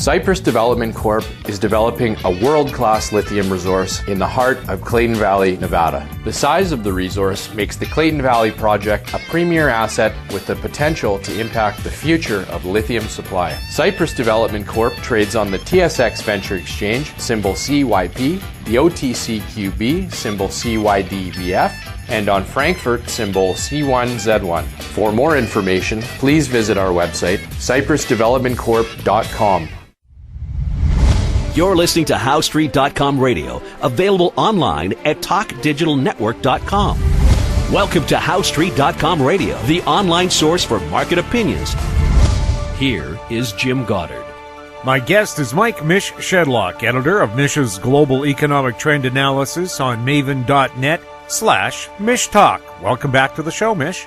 Cypress Development Corp. is developing a world-class lithium resource in the heart of Clayton Valley, Nevada. The size of the resource makes the Clayton Valley project a premier asset with the potential to impact the future of lithium supply. Cypress Development Corp. Trades on the TSX Venture Exchange, symbol CYP, the OTCQB, symbol CYDVF, and on Frankfurt, symbol C1Z1. For more information, please visit our website, cypressdevelopmentcorp.com. You're listening to HowStreet.com radio, available online at TalkDigitalNetwork.com. Welcome to HowStreet.com radio, the online source for market opinions. Here is Jim Goddard. My guest is Mish Shedlock, editor of Mish's Global Economic Trend Analysis on maven.net/Mish Talk. Welcome back to the show, Mish.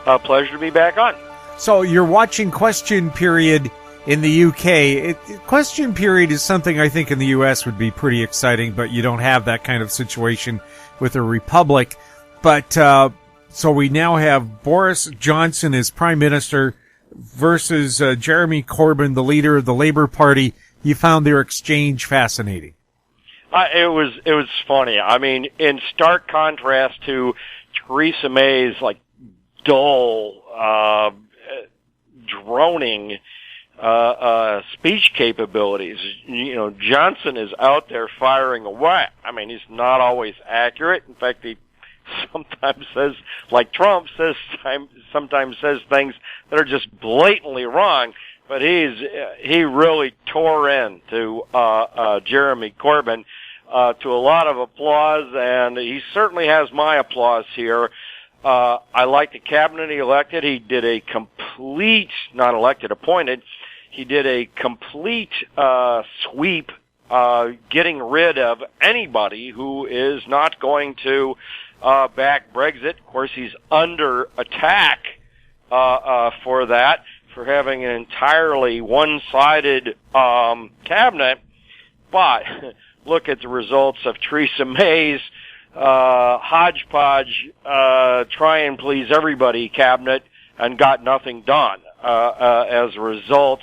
A pleasure to be back on. So you're watching Question Period in the UK. Question Period is something I think in the US would be pretty exciting, but you don't have that kind of situation with a republic. But so we now have Boris Johnson as Prime Minister versus Jeremy Corbyn, the leader of the Labour Party. You found their exchange fascinating. It was funny. I mean, in stark contrast to Theresa May's dull, droning speech capabilities. Johnson is out there firing away. I mean, he's not always accurate. In fact, he sometimes says, like Trump says, sometimes says things that are just blatantly wrong. But he really tore into Jeremy Corbyn to a lot of applause, and he certainly has my applause here. I like the cabinet he elected. He did a complete, not elected, appointed. He did a complete sweep, getting rid of anybody who is not going to back Brexit. Of course, he's under attack for that, for having an entirely one-sided cabinet. But look at the results of Theresa May's hodgepodge, try and please everybody cabinet, and got nothing done as a result,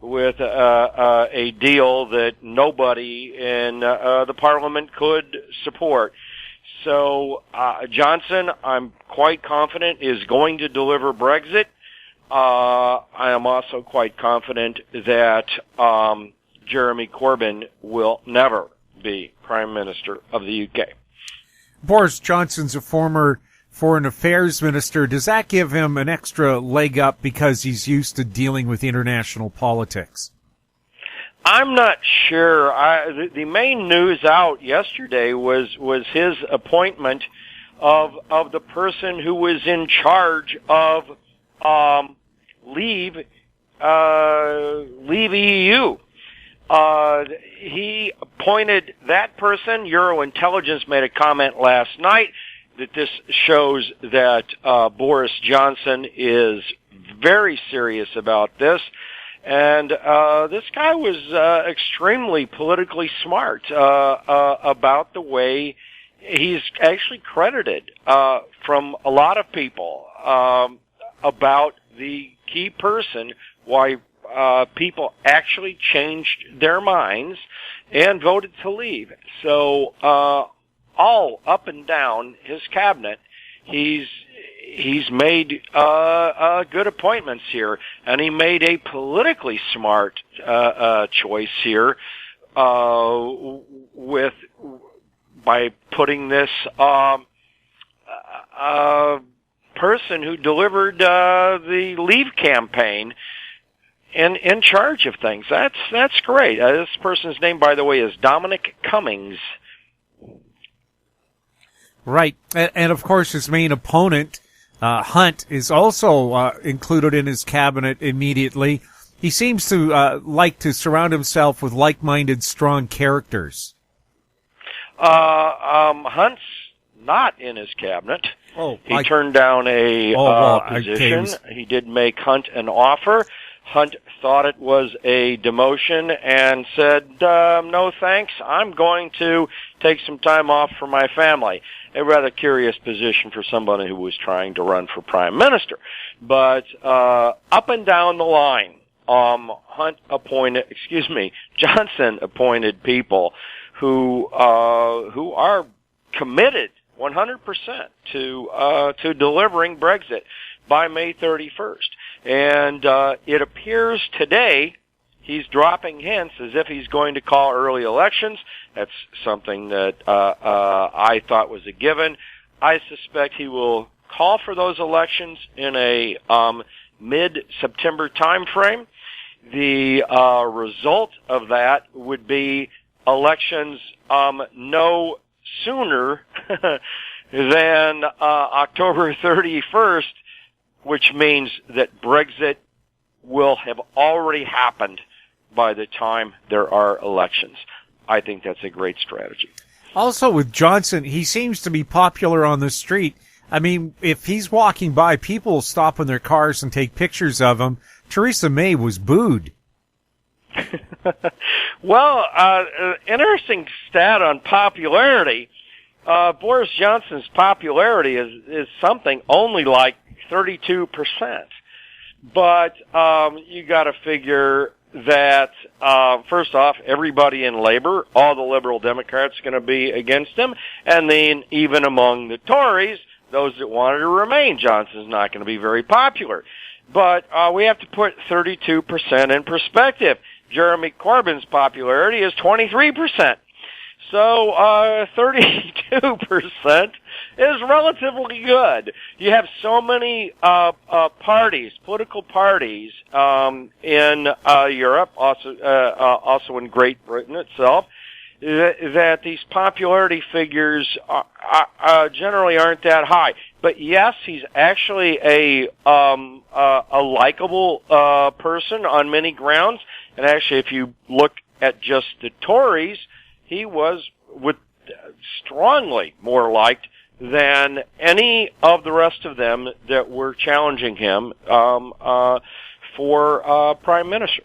with a deal that nobody in the Parliament could support. So Johnson, I'm quite confident, is going to deliver Brexit. I am also quite confident that Jeremy Corbyn will never be Prime Minister of the UK. Boris Johnson's a former Foreign Affairs Minister. Does that give him an extra leg up because he's used to dealing with international politics? I'm not sure. The main news out yesterday was his appointment of the person who was in charge of Leave EU. He appointed that person. Eurointelligence made a comment last night that this shows that Boris Johnson is very serious about this. And this guy was extremely politically smart about the way he's actually credited from a lot of people about the key person, why people actually changed their minds and voted to leave. So all up and down his cabinet, he's made good appointments here, and he made a politically smart choice here by putting this person who delivered the Leave campaign in charge of things. That's great. This person's name, by the way, is Dominic Cummings. Right, and of course his main opponent, Hunt, is also included in his cabinet immediately. He seems to like to surround himself with like-minded, strong characters. Hunt's not in his cabinet. He turned down a position. He did make Hunt an offer. Hunt thought it was a demotion and said, no thanks, I'm going to take some time off for my family. A rather curious position for somebody who was trying to run for prime minister. But up and down the line, Johnson appointed people who are committed 100% to delivering Brexit by May 31st. And it appears today he's dropping hints as if he's going to call early elections. That's something that I thought was a given. I suspect he will call for those elections in a mid-September time frame. The result of that would be elections no sooner than October 31st, which means that Brexit will have already happened by the time there are elections. I think that's a great strategy. Also with Johnson, he seems to be popular on the street. I mean, if he's walking by, people stop in their cars and take pictures of him. Theresa May was booed. Well, interesting stat on popularity. Boris Johnson's popularity is something only like 32%. But you got to figure that first off, everybody in Labor, all the Liberal Democrats, are going to be against him, and then even among the Tories, those that wanted to remain, Johnson's not going to be very popular. But we have to put 32% in perspective. Jeremy Corbyn's popularity is 23%. So 32% is relatively good. You have so many parties, political parties, in Europe, also in Great Britain itself, that these popularity figures generally aren't that high. But yes, he's actually a likable person on many grounds. And actually, if you look at just the Tories, he was strongly more liked than any of the rest of them that were challenging him for prime minister.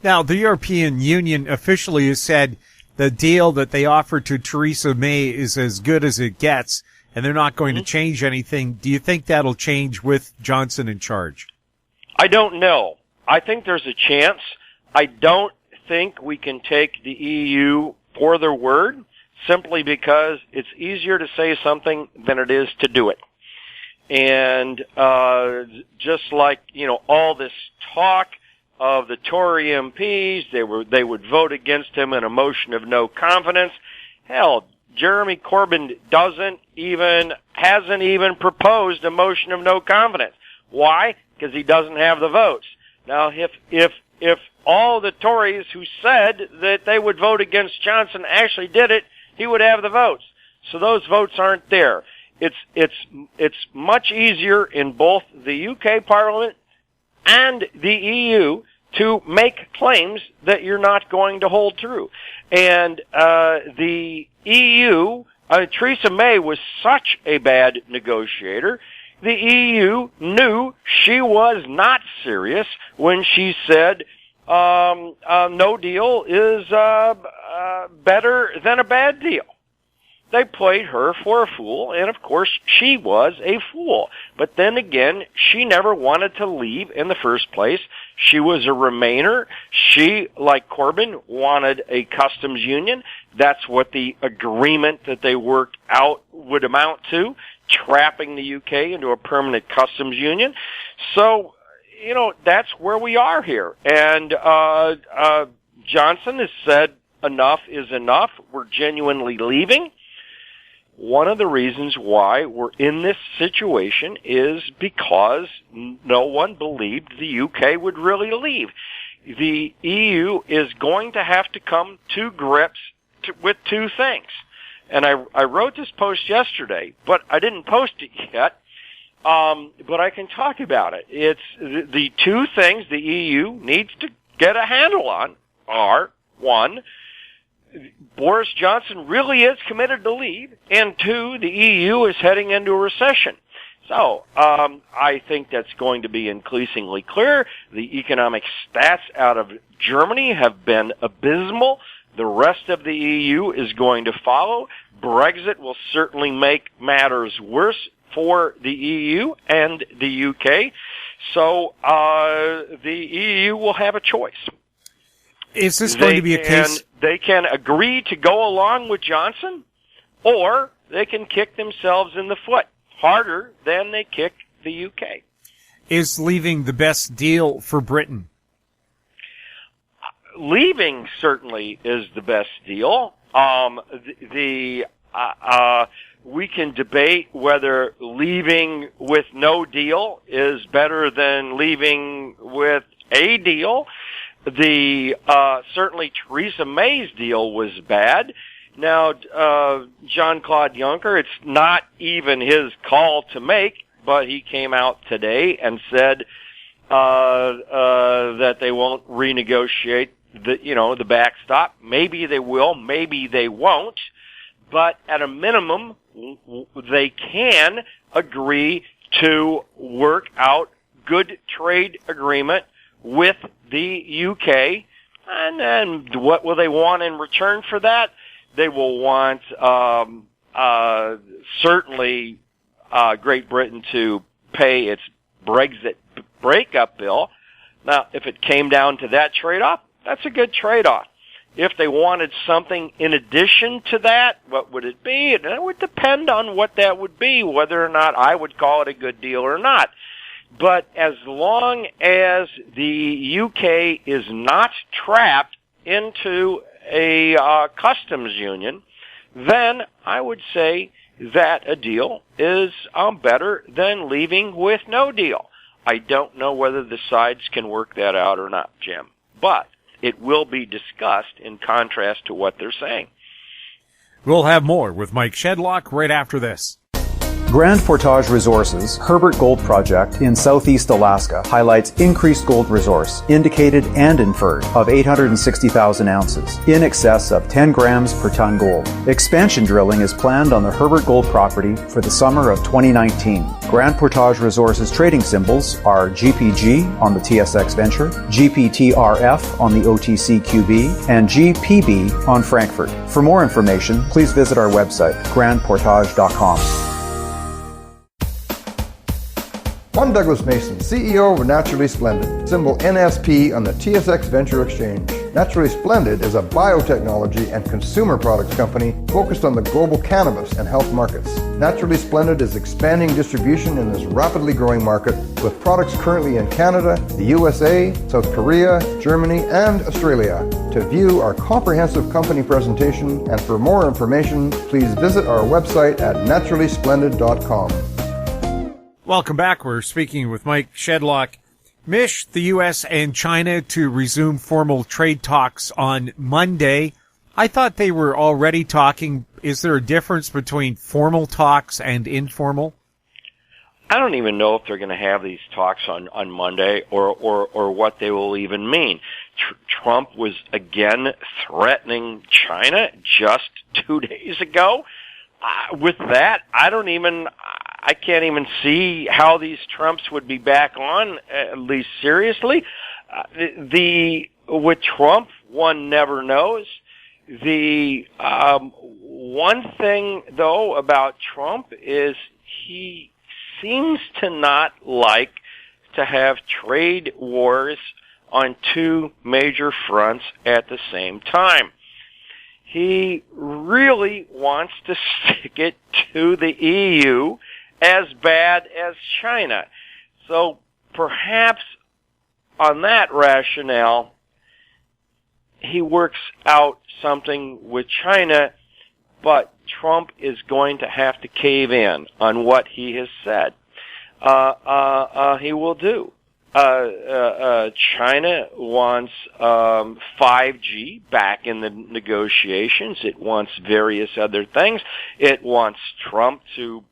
Now, the European Union officially has said the deal that they offered to Theresa May is as good as it gets, and they're not going to change anything. Do you think that'll change with Johnson in charge? I don't know. I think there's a chance. I don't think we can take the EU for their word, simply because it's easier to say something than it is to do it. And just like, all this talk of the Tory MPs, they would vote against him in a motion of no confidence. Hell, Jeremy Corbyn hasn't even proposed a motion of no confidence. Why? Because he doesn't have the votes. Now, if all the Tories who said that they would vote against Johnson actually did it, he would have the votes. So those votes aren't there. It's much easier in both the UK Parliament and the EU to make claims that you're not going to hold true. And the EU, Theresa May was such a bad negotiator. The EU knew she was not serious when she said no deal is better than a bad deal. They played her for a fool, and of course she was a fool. But then again, she never wanted to leave in the first place. She was a Remainer. She, like Corbyn, wanted a customs union. That's what the agreement that they worked out would amount to, trapping the UK into a permanent customs union. So, that's where we are here. And Johnson has said enough is enough. We're genuinely leaving. One of the reasons why we're in this situation is because no one believed the UK would really leave. The EU is going to have to come to grips with two things. And I wrote this post yesterday, but I didn't post it yet. But I can talk about it. It's the two things the EU needs to get a handle on are, one, Boris Johnson really is committed to leave, and two, the EU is heading into a recession. So, I think that's going to be increasingly clear. The economic stats out of Germany have been abysmal. The rest of the EU is going to follow. Brexit will certainly make matters worse for the EU and the UK. So the EU will have a choice. Is this going to be a case? They can agree to go along with Johnson, or they can kick themselves in the foot harder than they kicked the UK. Is leaving the best deal for Britain? Leaving certainly is the best deal. We can debate whether leaving with no deal is better than leaving with a deal. Certainly Theresa May's deal was bad. Now, Jean-Claude Juncker, it's not even his call to make, but he came out today and said that they won't renegotiate the backstop. Maybe they will, maybe they won't. But at a minimum, they can agree to work out good trade agreement with the UK. And then what will they want in return for that? They will want certainly Great Britain to pay its Brexit breakup bill. Now, if it came down to that trade-off, that's a good trade-off. If they wanted something in addition to that, what would it be? And it would depend on what that would be, whether or not I would call it a good deal or not. But as long as the UK is not trapped into a customs union, then I would say that a deal is better than leaving with no deal. I don't know whether the sides can work that out or not, Jim. But it will be discussed in contrast to what they're saying. We'll have more with Mike Shedlock right after this. Grand Portage Resources' Herbert Gold Project in southeast Alaska highlights increased gold resource, indicated and inferred, of 860,000 ounces, in excess of 10 grams per ton gold. Expansion drilling is planned on the Herbert Gold property for the summer of 2019. Grand Portage Resources trading symbols are GPG on the TSX Venture, GPTRF on the OTCQB, and GPB on Frankfurt. For more information, please visit our website, grandportage.com. I'm Douglas Mason, CEO of Naturally Splendid, symbol NSP on the TSX Venture Exchange. Naturally Splendid is a biotechnology and consumer products company focused on the global cannabis and health markets. Naturally Splendid is expanding distribution in this rapidly growing market with products currently in Canada, the USA, South Korea, Germany, and Australia. To view our comprehensive company presentation and for more information, please visit our website at naturallysplendid.com. Welcome back. We're speaking with Mike Shedlock. Mish, the U.S. and China to resume formal trade talks on Monday. I thought they were already talking. Is there a difference between formal talks and informal? I don't even know if they're going to have these talks on Monday or what they will even mean. Trump was again threatening China just 2 days ago. With that, I can't even see how these Trumps would be back on, at least seriously. With Trump, one never knows. The one thing, though, about Trump is he seems to not like to have trade wars on two major fronts at the same time. He really wants to stick it to the EU as bad as China. So perhaps on that rationale, he works out something with China, but Trump is going to have to cave in on what he has said. He will do. China wants 5G back in the negotiations. It wants various other things. It wants Trump to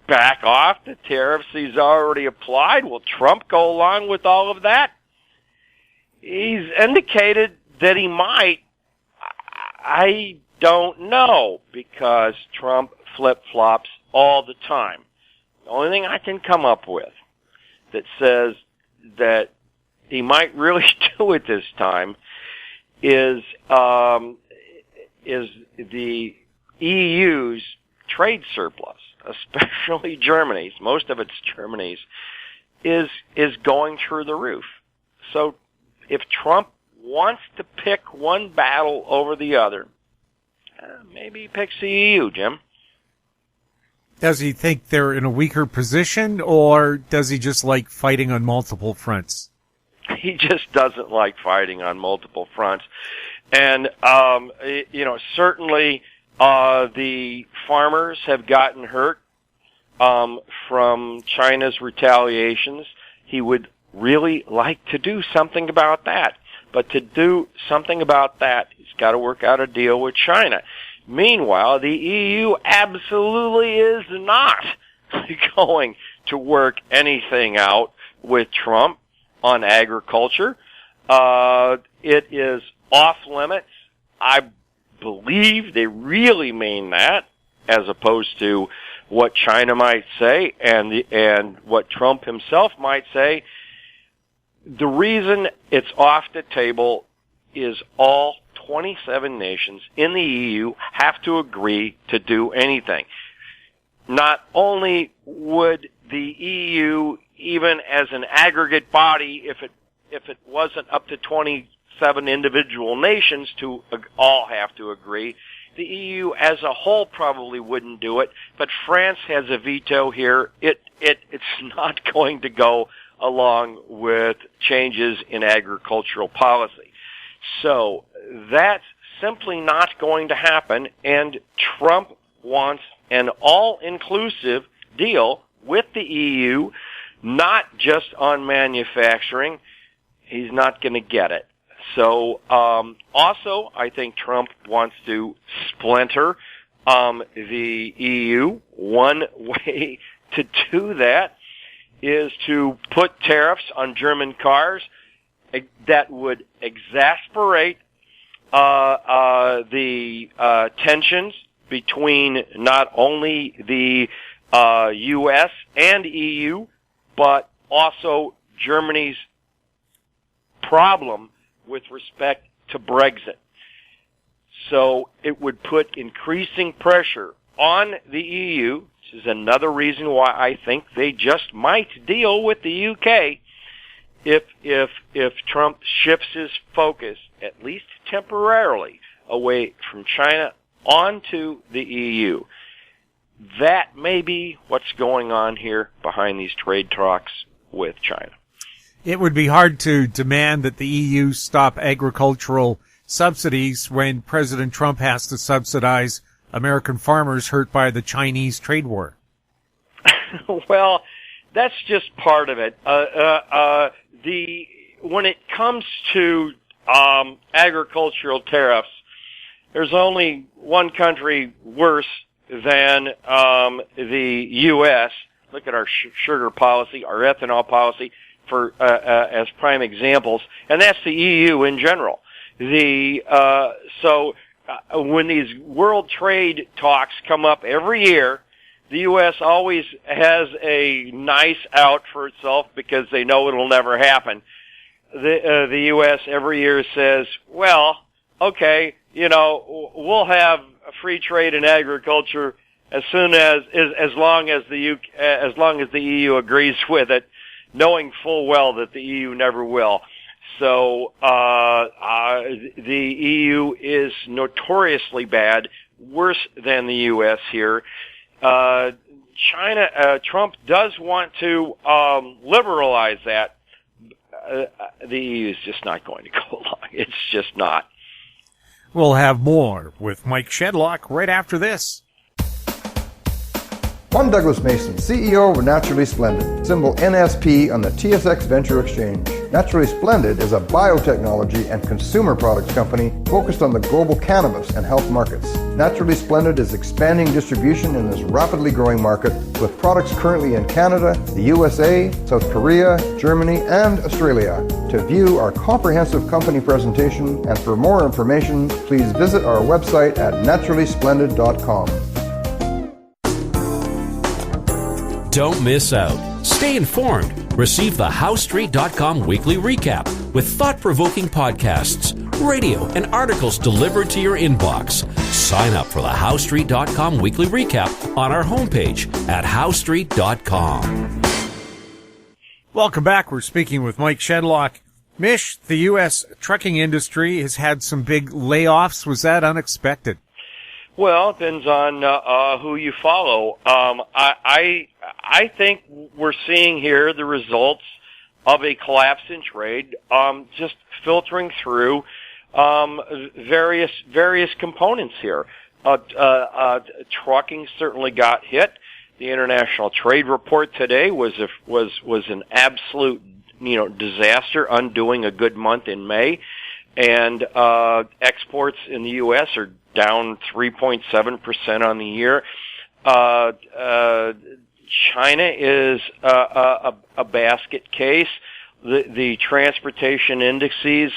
back off the tariffs he's already applied. Will Trump go along with all of that? He's indicated that he might. I don't know, because Trump flip-flops all the time. The only thing I can come up with that says that he might really do it this time is the EU's trade surplus, especially Germany's. Most of it's Germany's. is going through the roof. So if Trump wants to pick one battle over the other, maybe he picks the EU, Jim. Does he think they're in a weaker position, or does he just like fighting on multiple fronts? He just doesn't like fighting on multiple fronts. And, certainly the farmers have gotten hurt from China's retaliations. He would really like to do something about that. But to do something about that, he's got to work out a deal with China. Meanwhile, the EU absolutely is not going to work anything out with Trump on agriculture. It is off limits. I believe they really mean that, as opposed to what China might say and what Trump himself might say. The reason it's off the table is all 27 nations in the EU have to agree to do anything. Not only would the EU, even as an aggregate body, if it wasn't up to 27 individual nations to all have to agree, the EU as a whole probably wouldn't do it, but France has a veto here. It's not going to go along with changes in agricultural policy. So that's simply not going to happen, and Trump wants an all-inclusive deal with the EU, not just on manufacturing. He's not going to get it. So also, I think Trump wants to splinter the EU. One way to do that is to put tariffs on German cars that would exasperate the tensions between not only the U.S. and EU, but also Germany's problem with respect to Brexit. So it would put increasing pressure on the EU, which is another reason why I think they just might deal with the UK if Trump shifts his focus, at least temporarily, away from China onto the EU. That may be what's going on here behind these trade talks with China. It would be hard to demand that the EU stop agricultural subsidies when President Trump has to subsidize American farmers hurt by the Chinese trade war. Well, that's just part of it. When it comes to agricultural tariffs, there's only one country worse than the U.S. Look at our sugar policy, our ethanol policy, for as prime examples, and that's the EU in general. So when these world trade talks come up every year, the U.S. always has a nice out for itself because they know it'll never happen. The U.S. every year says, well, okay, we'll have free trade in agriculture as long as the EU agrees with it, knowing full well that the EU never will. So the EU is notoriously bad, worse than the U.S. here. Trump does want to liberalize that. The EU is just not going to go along. It's just not. We'll have more with Mike Shedlock right after this. I'm Douglas Mason, CEO of Naturally Splendid, symbol NSP on the TSX Venture Exchange. Naturally Splendid is a biotechnology and consumer products company focused on the global cannabis and health markets. Naturally Splendid is expanding distribution in this rapidly growing market with products currently in Canada, the USA, South Korea, Germany, and Australia. To view our comprehensive company presentation and for more information, please visit our website at naturallysplendid.com. Don't miss out. Stay informed. Receive the HowStreet.com weekly recap with thought-provoking podcasts, radio, and articles delivered to your inbox. Sign up for the HowStreet.com weekly recap on our homepage at HowStreet.com. Welcome back. We're speaking with Mike Shedlock. Mish, the U.S. trucking industry has had some big layoffs. Was that unexpected? Well, it depends on who you follow. I think we're seeing here the results of a collapse in trade, just filtering through various components here. Trucking certainly got hit. The international trade report today was an absolute disaster, undoing a good month in May, and exports in the U.S. are down 3.7% on the year. China is a basket case. The transportation indices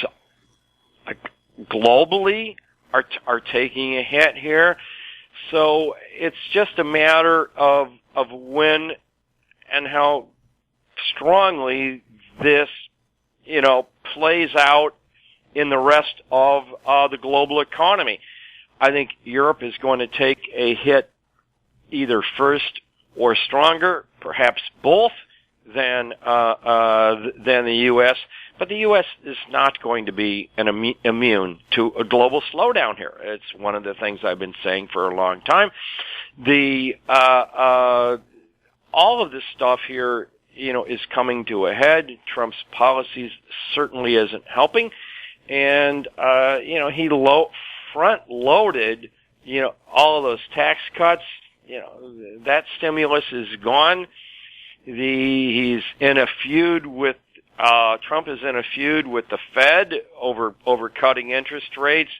globally are taking a hit here. So it's just a matter of when and how strongly this, plays out in the rest of the global economy. I think Europe is going to take a hit either first or stronger, perhaps both, than the U.S. But the U.S. is not going to be immune to a global slowdown here. It's one of the things I've been saying for a long time. All of this stuff here, is coming to a head. Trump's policies certainly isn't helping, and he front-loaded, all of those tax cuts. That stimulus is gone. He's in a feud with Trump is in a feud with the Fed over cutting interest rates.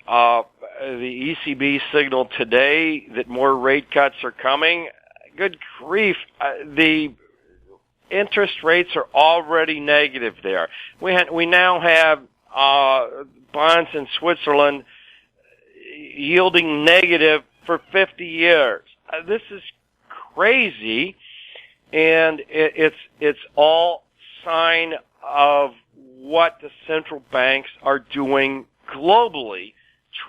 The ECB signaled today that more rate cuts are coming. Good grief. The interest rates are already negative there. We now have bonds in Switzerland yielding negative for 50 years. This is crazy, and it's all sign of what the central banks are doing globally,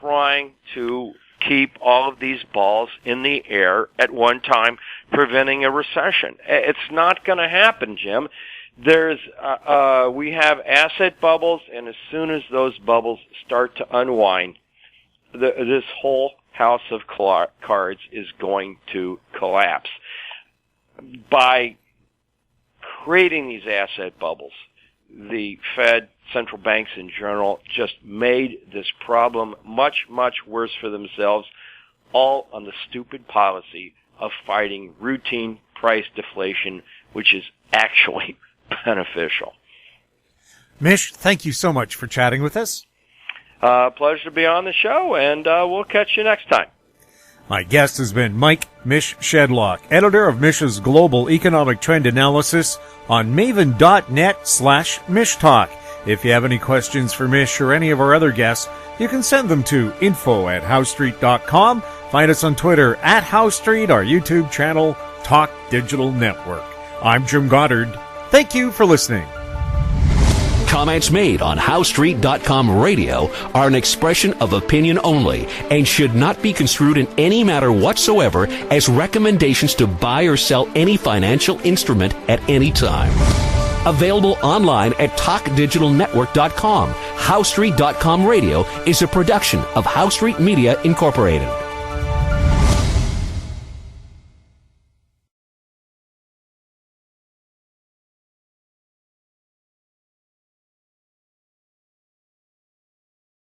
trying to keep all of these balls in the air at one time, preventing a recession. It's not going to happen, Jim. We have asset bubbles, and as soon as those bubbles start to unwind, this whole house of cards is going to collapse. By creating these asset bubbles, the Fed, central banks in general, just made this problem much, much worse for themselves, all on the stupid policy of fighting routine price deflation, which is actually beneficial. Mish, thank you so much for chatting with us. Pleasure to be on the show, and we'll catch you next time. My guest has been Mike Mish Shedlock, editor of Mish's Global Economic Trend Analysis on maven.net/MishTalk. If you have any questions for Mish or any of our other guests, you can send them to info@howstreet.com. Find us on Twitter @HowStreet, our YouTube channel, Talk Digital Network. I'm Jim Goddard. Thank you for listening. Comments made on HowStreet.com radio are an expression of opinion only and should not be construed in any matter whatsoever as recommendations to buy or sell any financial instrument at any time. Available online at TalkDigitalNetwork.com. HowStreet.com radio is a production of HowStreet Media Incorporated.